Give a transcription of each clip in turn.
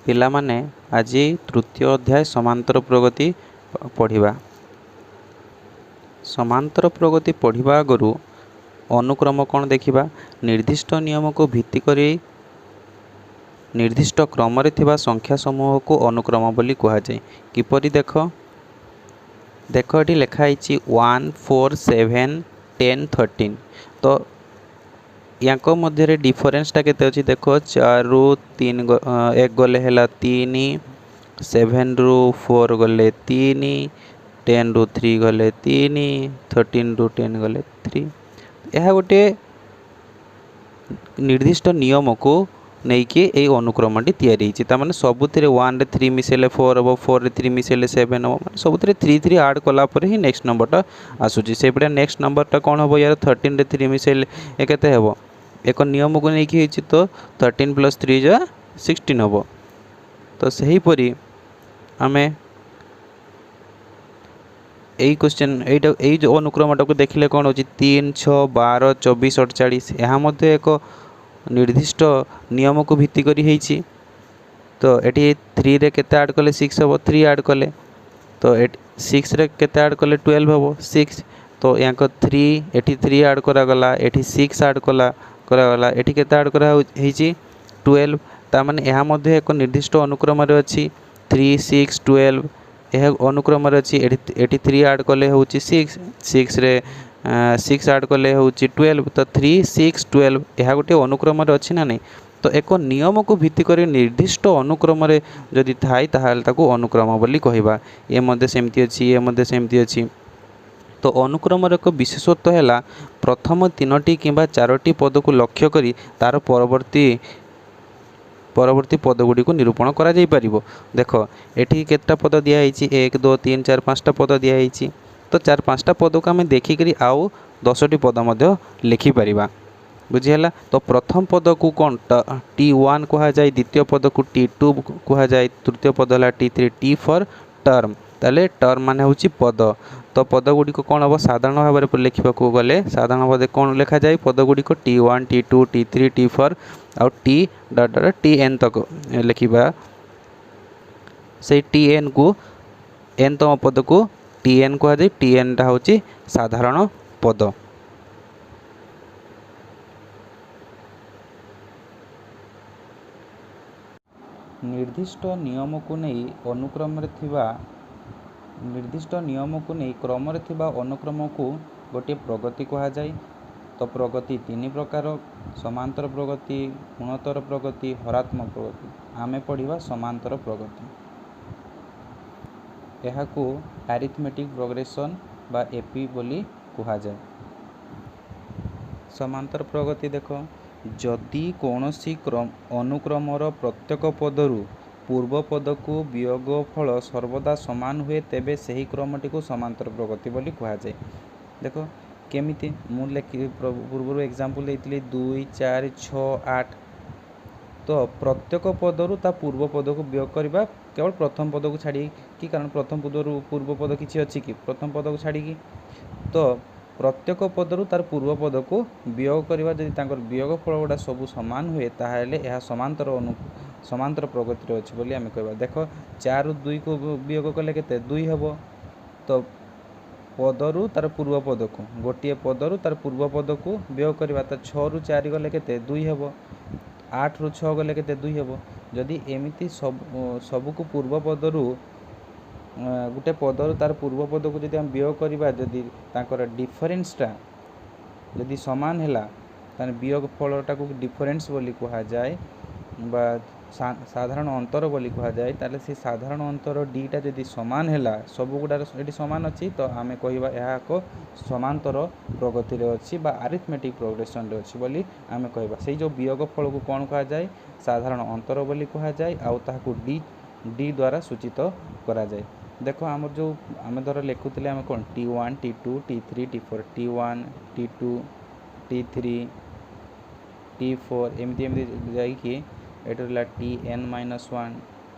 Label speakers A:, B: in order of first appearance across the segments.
A: ପିଲାମାନେ ଆଜି ତୃତୀୟ ଅଧ୍ୟାୟ ସମାନ୍ତର ପ୍ରଗତି ପଢ଼ିବା। ସମାନ୍ତର ପ୍ରଗତି ପଢ଼ିବା ଆଗରୁ ଅନୁକ୍ରମ କ'ଣ ଦେଖିବା। ନିର୍ଦ୍ଦିଷ୍ଟ ନିୟମକୁ ଭିତ୍ତି କରି ନିର୍ଦ୍ଦିଷ୍ଟ କ୍ରମରେ ଥିବା ସଂଖ୍ୟା ସମୂହକୁ ଅନୁକ୍ରମ ବୋଲି କୁହାଯାଏ। କିପରି ଦେଖ ଏଠି ଲେଖା ହେଇଛି 1 4 7 10 13। ତ ୟାଙ୍କ ମଧ୍ୟରେ ଡିଫରେନ୍ସଟା କେତେ ଅଛି ଦେଖ। 4 ରୁ 1 ଗଲେ ହେଲା 3, 7 ରୁ 4 ଗଲେ 3, 10 ରୁ 3 ଗଲେ 3, 13 ରୁ 10 गले 3। यह गोटे निर्दिष्ट नियम को नहीं ये अनुक्रमटी तैयारी तार सबुरे 1 रे 3 मिसेले 4 हम, 4 रे 3 मिसेले 7 हम, मैं सबुरे 3 3 आड कलापर ही नेक्स्ट नंबरटा आसूसी से नेक्स्ट नंबरटा कौन हम यार 13 रे 3 मिसेले केते हम एक नियम को लेकिन तो 13 + 3 = 16 हम। तो सहीपरी आम यही क्वेश्चन यही जो अनुक्रमटा को देखिले कौन हो 3 6 12 24 48 यहाँ एक निर्दिष्ट नियम को भित्ति करी होईची। तो ये 3 रे केते ऐड कले 6 हम, 3 ऐड कले तो 6 रे केते ऐड कले 12 हम 6। तो यहाँ 3 एटी 3 ऐड करागला, एटी 6 ऐड करागला, एटी केते ऐड करा होईची 12। तार माने यहाँ मध्य एक निर्दिष्ट अनुक्रम रे अछि 3 6 12 यह अनुक्रम अच्छी। एटी 3 ऐड कले हूँ 6, 6 रे 6 ऐड कले हूँ 12। तो 3 6 12 यह गोटे अनुक्रम अच्छी ना नहीं। तो एक नियम को भित्ति कर निर्दिष्ट अनुक्रम जदि थाई ताहाल ताकू अनुक्रम बोली कहवा। ये मध्य सेमती अच्छी, ये मध्य सेमती अच्छी। तो अनुक्रम एक विशेषत्व है प्रथम 3टी किंबा 4टी पद को लक्ष्य करी तार परवर्ती पद गुड़ी को निरूपण करा जाई परिबो। देख एठी केतटा पद दिया है 1 2 3 4 5टा पद दिया है। तो 4 5टा पद को आम देखिक आउ 10टी पद मध्य लिखि परिबा। बुझीला। तो प्रथम पद को कौन T1 कहा जाए, द्वितीय पद को T2 कहा जाए, तृतीय पद है T3, T फॉर टर्म। ताले टर्म माने होची पद। तो पद गुड़ी को कौन हम साधारण भाव में लिखा गले साधारण भाव कौन लिखा जाए पद गुड़ी को T1 T2 T3 T for आउ T डॉट Tn तक लिखा। से Tn को n तम पद को Tn कहा जाए। Tn टा होची साधारण पद। निर्दिष्ट नियम को नहीं अनुक्रम रे थिबा निर्दिष्ट नियम को नहीं क्रम रे थिबा अनुक्रम को गोटे प्रगति कहा जाए। तो प्रगति 3 प्रकार, समांतर प्रगति, गुणोत्तर प्रगति, हरात्मक प्रगति। आमे पढ़िबा समांतर प्रगति। यह को अरिथमेटिक प्रोग्रेशन बा एपी बोली कहा जाए। समांतर प्रगति देखो जदि कौनसी अनुक्रमर प्रत्येक पदरु पूर्व पद को वियोगफल सर्वदा समान हुए तेबे सही क्रमटी को समांतर प्रगति बोली कहा जाए। देखो केमिति मु लेखि पूर्व एग्जांपल देइतली 2 4 6 8। तो प्रत्येक पदरु ता पूर्व पद को वियोग करबा केवल प्रथम पद को छाड़ी कि कारण प्रथम पदरु पूर्व पद किछि अछि कि प्रथम पद को छाड़ी कि। तो प्रत्येक पदरु तार पूर्व पद को वियोग करबा जदि तांकर वियोग फल गुडा सब समान हुए ताहेले यह समांतर प्रगति रे अछि बोली आमे कहबा। देखो 4 ରୁ 2 को वियोग कले केते 2 हेबो। तो पदरु तार पूर्व पद को गोटे पदरु तार पूर्व पद को वियोग करबा तो 6 ରୁ 4 गले केते 2 हेबो, 8 ରୁ 6 गले केते 2 हेबो। जदि एमिति सब को पूर्व पदरु गोटे पदरु तार पूर्व पद को जदि हम वियोग करबा जदि तांकर डिफरेंसटा जदि समान हैला ताने वियोग फलटा को डिफरेंस बोली कहा जाए बा साधारण अंतर बोली कहा जाए। ताले से साधारण अंतर डीटा जदि समान हैला सब गुडा एटी समान अछि तो आमे कहबा यह को समांतर प्रगति रे अछि बा अरिथमेटिक प्रोग्रेशन रे अछि बोली आमे कहबा। सेही जो वियोग फल को कोन कहा जाए साधारण अंतर बोली कहा जाए आउ ताहा को डी द्वारा सूचित करा जाए। देखो आम जो आम धर लिखुले आम कौन T1 T2 T3 T4 T1 T2 T3 T4 एमती एमती जाइए ये Tn-1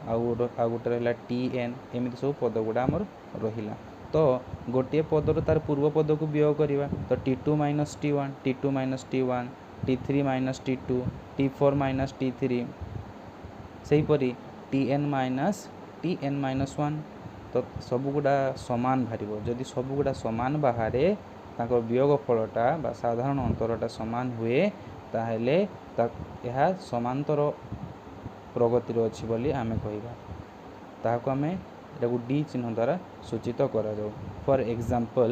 A: आउ गोटे रहा Tn एमती सब पद गुड़ा आमर रहा। तो गोटे पदर तार पूर्व पद को वियोग करवा तो T2 - T1 T2 - T1 T3 - T2 T4 - T3 सेहीपरि tn minus 1 तो सबुगुड़ा समान बाहर जदि सबुगुड़ा समान बाहर ताको वियोगफलटा बा साधारण अंतरटा समान हुए ताहेले यह समांतर प्रगतिर अच्छी बोली आमे कहिबा ताहाको आमे एटाकु डी चिन्ह द्वारा सूचित करा जाऊ। फॉर एग्जांपल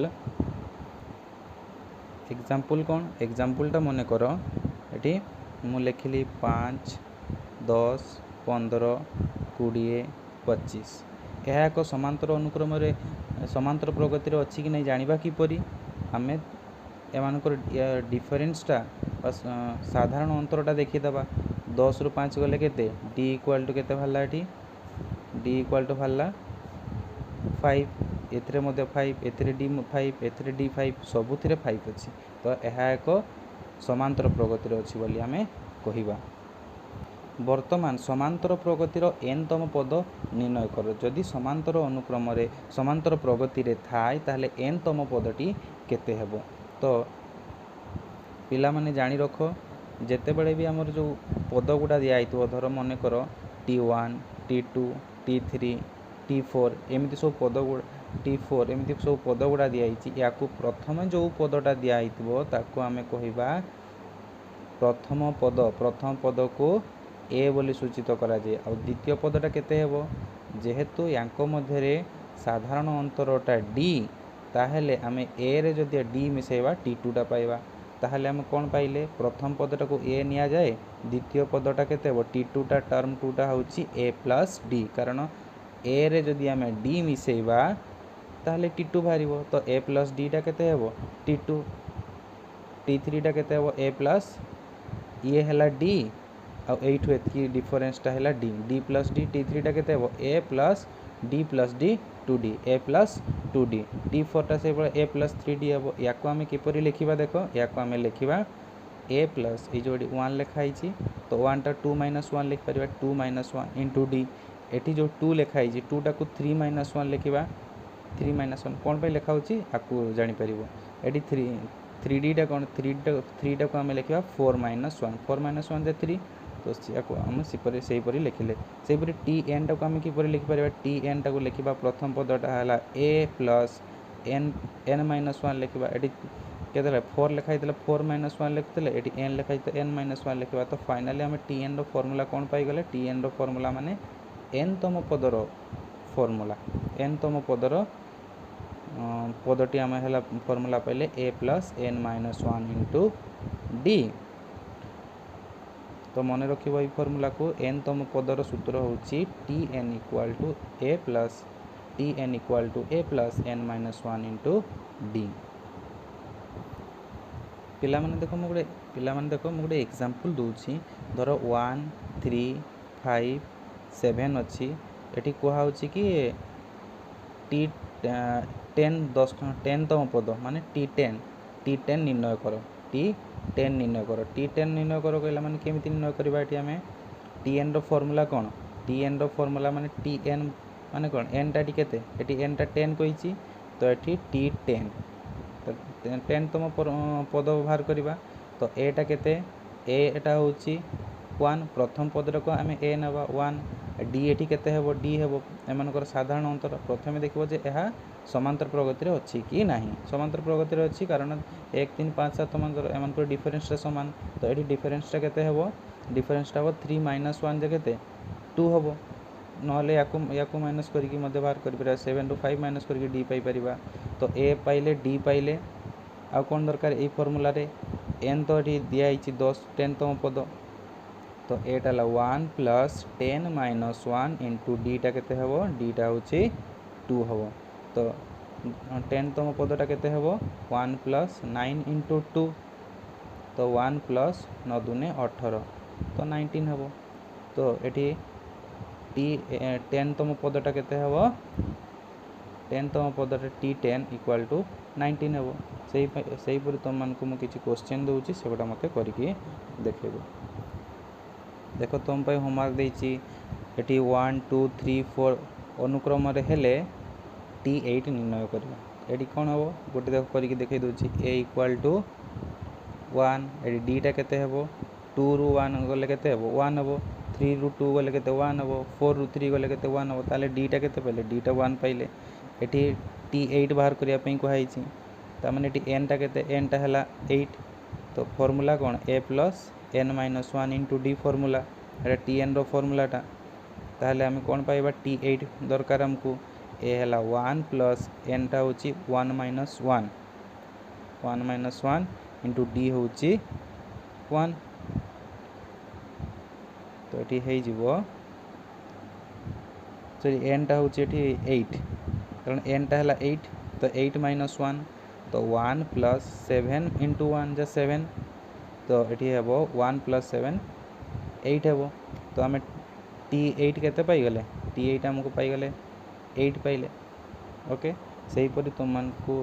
A: कौन एग्जांपलटा मन कर एटी मु लिखिली 5 10 15 20 25 यह एक समांतर अनुक्रम रे समांतर प्रगति रे अछि कि नहीं जानिबा किपरि आमे एमानकर डिफरेंसटा साधारण अंतरटा देखिदेबा 10 रु 5 गले केते डी इक्वल टू केते भाला एटी डी इक्वल टू भाला 5 एथरे मध्य 5 एथरे डी 5 एथरे डी 5 सबुथिरे 5 अछि तो यह एक समांतर प्रगति रे अछि बोली आमे कहिबा। वर्तमान समांतर प्रगतिर एन तम पद निर्णय कर जदि समांतर अनुक्रम रे समांतर प्रगति रे थाए ताहले एन तम पदटी केते हेबो तो पिला माने जानि रखो जेते बेले भी हमर जो पद गुडा दिया आइतो धर मने कर t1 t2 t3 t4 एमिति सब पद गुडा t4 एमिति सब पद गुडा दिया आइछि याकू प्रथम जो पदटा दिया आइतबो ताकू आमे कहिबा प्रथम पद को ए बोली सूचित करा जाए और द्वितीय पदटा केते हेबो जेहेतु यांको मध्य रे साधारण अंतरटा डी ताहेले आमे ए रे जदि डी मिसेबा t2 टा पाइबा ताहेले आमे कोन पाइले प्रथम पदटा को ए निया जाए द्वितीय पदटा केते हेबो t2 टा टर्म 2 टा होची a प्लस d कारण ए रे जदि आमे d मिसेबा ताहेले t2 बाहरिबो तो a प्लस d टा केते हेबो t2 t3 टा केते हेबो a प्लस ये हला d आ एठु एतकी डिफरेंसटा हला d d plus d t3 टा केते हेबो a plus d plus d 2d a plus 2d t4 टा से a प्लस 3d हेबो याको आमे किपरि लिखिबा देखो याको आमे लिखिबा a प्लस ए जोडी 1 लिखा आइछि तो 1 टा 2 - 1 लिख परिबा 2 - 1 इनटू d एठी जो 2 लिखा आइछि 2 टा को 3 - 1 लिखिबा 3 - 1 कोन पे लिखा होछि आकु जानि परिबो एठी 3d टा कोन 3 टा को आमे लिखिबा 4 - 1 4 - 1 दे 3 तो सियाको हम सिपरि सेही परि लिखिले सेही परि tn टा को हम किपरि लिखि परिबा tn टा को लिखिबा प्रथम पदटा हला a प्लस n - 1 लिखिबा एठी केतला 4 लिखाइ तला 4 - 1 लिखतले एठी n लिखाइ त n - 1 लिखिबा तो फाइनली हम tn रो फार्मूला कोन पाइ गले tn रो फार्मूला माने n तम पदर फार्मूला n तम पदर पदटी हम हला फार्मूला पाइले a plus n - 1 into d तो मन रखिबो ई फार्मूला को n तम पदर सूत्र होची tn equal to a plus n - 1 into d पिला माने देखो मु गोटे एग्जांपल दोछि धर 1 3 5 7 अछि एठी कोहा होछि कि t 10 तम पद माने t10 निर्णय करो t10 निर्णय करो कहला माने केमिति निर्णय करबा एठी हमें tn रो फार्मूला कोन tn रो फार्मूला माने tn माने कोन n टा केते एठी n टा 10 कहिछि तो एठी t10 तो 10 तम पद बाहर करबा तो a टा केते a एटा होछि 1 प्रथम पदर को हमें a नबा 1 d एठी केते हेबो d हेबो एमानकर साधारण अंतर प्रथमे देखिबो जे एहा समांतर प्रगति रे अछि कि नाही समांतर प्रगति रे अछि कारण 1 3 5 7 समांतर एमानकर डिफरेंस रे समान तो एठी डिफरेंस टा केते हेबो डिफरेंस टा हो 3 - 1 जे केते 2 हेबो नहले याकू माइनस करिकि मध्य बाहर करि परिबा 7 रु 5 माइनस करिकि d पाइ परिबा तो a पाइले d पाइले आ कोन दरकार ए फार्मूला रे n तो एठी दिया आइछि 10 तम पद तो a टा 1 प्लस 10 - 1 इनटू d टा केते हेबो d टा होछि 2 हेबो तो 10 तम पदटा केते हेबो 1 प्लस 9 इनटू 2 तो 1 प्लस 9 दुने 18 तो 19 हेबो तो एठी t 10 तम पदटा केते हेबो 10 तम पदटा t10 इक्वल टू 19 हेबो सेही परि तुम मान को मु किछि क्वेश्चन दोउची सेगोटा मते करिकि देखैबो देखो तुम पे होमवर्क देछि एठी 1 2 3 4 अनुक्रम रे हेले t8 निर्णय करबा एठी कोन हेबो गोटे देखो करिकि देखै दोछि a इक्वल टू 1 एठी d टा केते हेबो 2 रु 1 गले केते हेबो 1 हेबो 3 ରୁ 2 गले केते 1 हबो 4 ରୁ 3 गले केते 1 हबो ताले d टा केते पाइले d टा 1 पाइले एठी t8 बाहर करिया पई को हाइछि ता माने एठी n टा केते n टा हला 8 तो formula cone a plus n minus 1 into d formula Etah tn row formula टा ताले हम कोन पाइबा t8 दरकार हमको a हला 1 प्लस n टा होछि 1 माइनस 1 इनटू d होछि 1 तो ये है जीवो सॉरी n टा होछि एठी 8 कारण n टा हला 8 तो 8 माइनस 1 तो 1 प्लस 7 इनटू 1 जा 7 तो एठी हेबो 1 प्लस 7 8 हेबो तो हमें t8 केते पाई गले t8 हमको पाई गले 8 पाइले ओके सही परि तुम मान को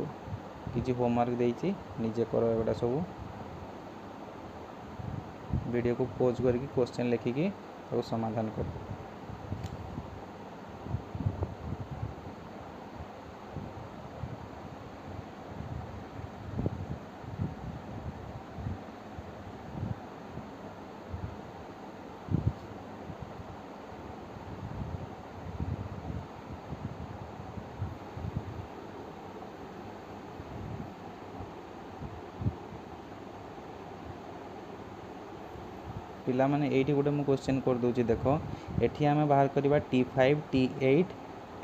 A: किछि होमवर्क देइछि निजे करो एटा सब वीडियो को पॉज करके क्वेश्चन लिखिकी और समाधान करो। पिला माने एठी गोटे मु क्वेश्चन कर दोछि देखो एठी हमें बाहर करबा t5 t8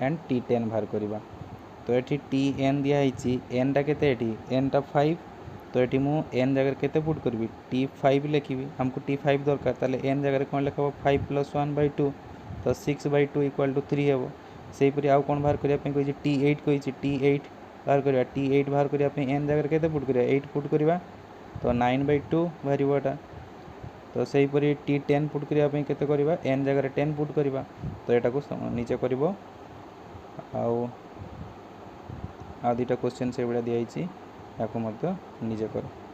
A: एंड t10 बाहर करबा तो एठी tn दिया हिची n टा केते एठी n टा 5 तो एठी मु n जगह केते पुट करबी t5 लिखिबी हमको t5 दरकार ताले n जगह कोन लिखबो 5 + 1/2 तो 6/2 = 3 हेबो सेही परि आउ कोन बाहर करिया पे कोइ t8 कोइछि t8 बाहर करबा t8 बाहर करिया पे n जगह केते पुट करिया 8 पुट करबा तो 9/2 बाहरिबोटा तो सही परि t10 पुट करिया पे केते करबा n जगह 10 पुट करबा तो एटा को नीचे करबो आ दुटा क्वेश्चन से बडा दिया हिची याको मत नीचे करो।